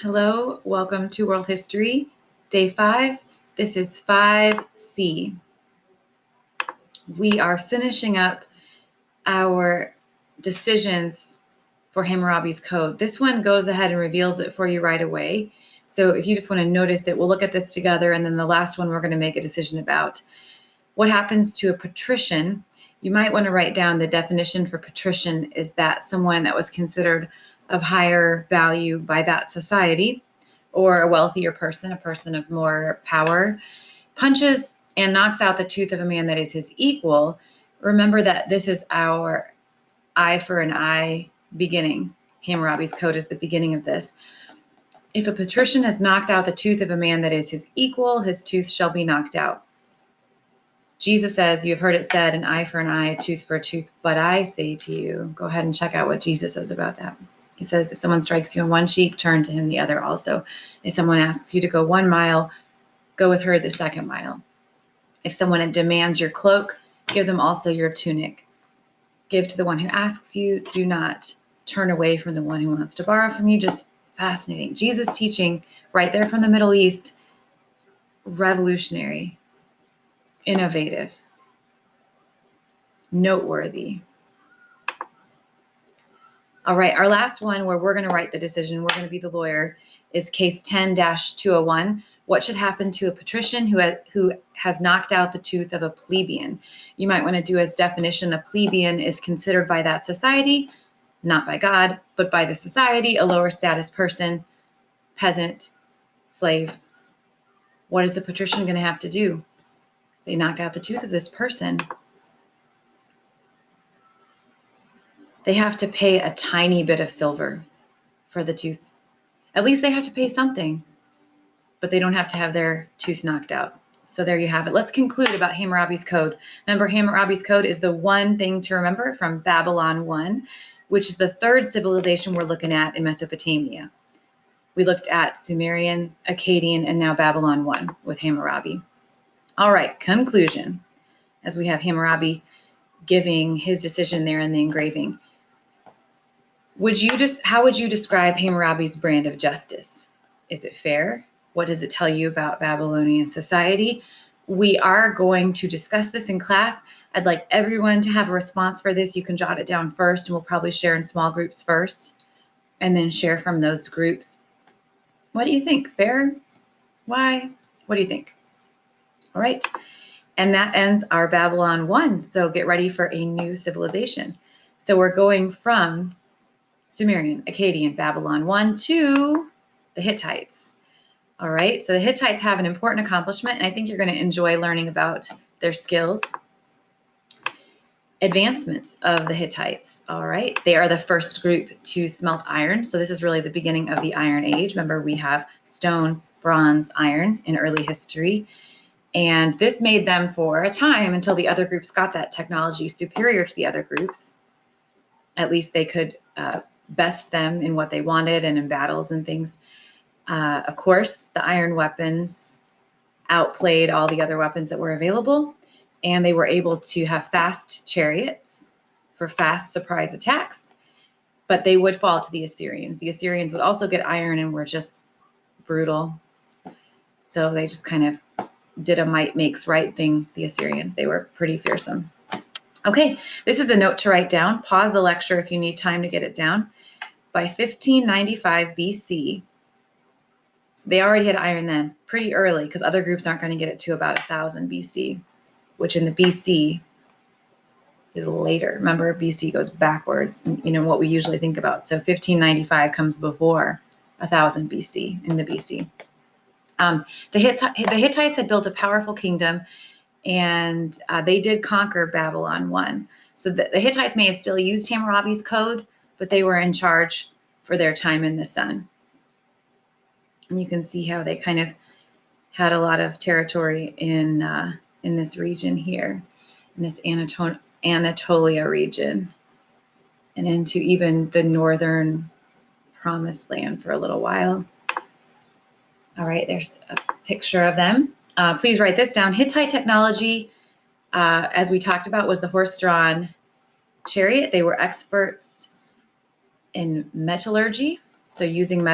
Hello, welcome to World History, Day 5. This is 5C. We are finishing up our decisions for Hammurabi's Code. This one goes ahead and reveals it for you right away. So if you just want to notice it, we'll look at this together, and then the last one we're going to make a decision about. What happens to a patrician? You might want to write down the definition for patrician is that someone that was considered of higher value by that society, or a wealthier person, a person of more power, punches and knocks out the tooth of a man that is his equal. Remember that this is our eye for an eye beginning. Hammurabi's Code is the beginning of this. If a patrician has knocked out the tooth of a man that is his equal, his tooth shall be knocked out. Jesus says, you have heard it said, an eye for an eye, a tooth for a tooth. But I say to you, go ahead and check out what Jesus says about that. He says, if someone strikes you on one cheek, turn to him the other also. If someone asks you to go 1 mile, go with her the 2nd mile. If someone demands your cloak, give them also your tunic. Give to the one who asks you. Do not turn away from the one who wants to borrow from you. Just fascinating. Jesus teaching right there from the Middle East, revolutionary, innovative, noteworthy. All right, our last one where we're going to write the decision, we're going to be the lawyer, is case 10-201. What should happen to a patrician who has knocked out the tooth of a plebeian? You might want to do as definition, a plebeian is considered by that society, not by God, but by the society, a lower status person, peasant, slave. What is the patrician going to have to do? They knocked out the tooth of this person. They have to pay a tiny bit of silver for the tooth. At least they have to pay something, but they don't have to have their tooth knocked out. So there you have it. Let's conclude about Hammurabi's Code. Remember, Hammurabi's Code is the one thing to remember from Babylon 1, which is the 3rd civilization we're looking at in Mesopotamia. We looked at Sumerian, Akkadian, and now Babylon 1 with Hammurabi. All right, conclusion, as we have Hammurabi giving his decision there in the engraving. How would you describe Hammurabi's brand of justice? Is it fair? What does it tell you about Babylonian society? We are going to discuss this in class. I'd like everyone to have a response for this. You can jot it down first, and we'll probably share in small groups first, and then share from those groups. What do you think? Fair? Why? What do you think? All right. And that ends our Babylon 1. So get ready for a new civilization. So we're going from Sumerian, Akkadian, Babylon 1 to the Hittites. All right, so the Hittites have an important accomplishment, and I think you're going to enjoy learning about their skills. Advancements of the Hittites. All right, they are the first group to smelt iron. So this is really the beginning of the Iron Age. Remember, we have stone, bronze, iron in early history. And this made them, for a time, until the other groups got that technology superior to the other groups, at least they could best them in what they wanted and in battles and things. Of course, the iron weapons outplayed all the other weapons that were available, and they were able to have fast chariots for fast surprise attacks, but they would fall to the Assyrians. The Assyrians would also get iron and were just brutal. So they just kind of did a might makes right thing, the Assyrians. They were pretty fearsome. Okay, this is a note to write down. Pause the lecture if you need time to get it down. By 1595 BC, so they already had iron then, pretty early, because other groups aren't going to get it to about 1000 BC, which in the BC is later. Remember, BC goes backwards, what we usually think about. So 1595 comes before 1000 BC in the BC. The Hittites had built a powerful kingdom, and they did conquer Babylon 1. So the Hittites may have still used Hammurabi's Code, but they were in charge for their time in the sun. And you can see how they kind of had a lot of territory in this region here, in this Anatolia region, and into even the northern promised land for a little while. All right, there's a picture of them. Please write this down. Hittite technology, as we talked about, was the horse-drawn chariot. They were experts in metallurgy, so using metal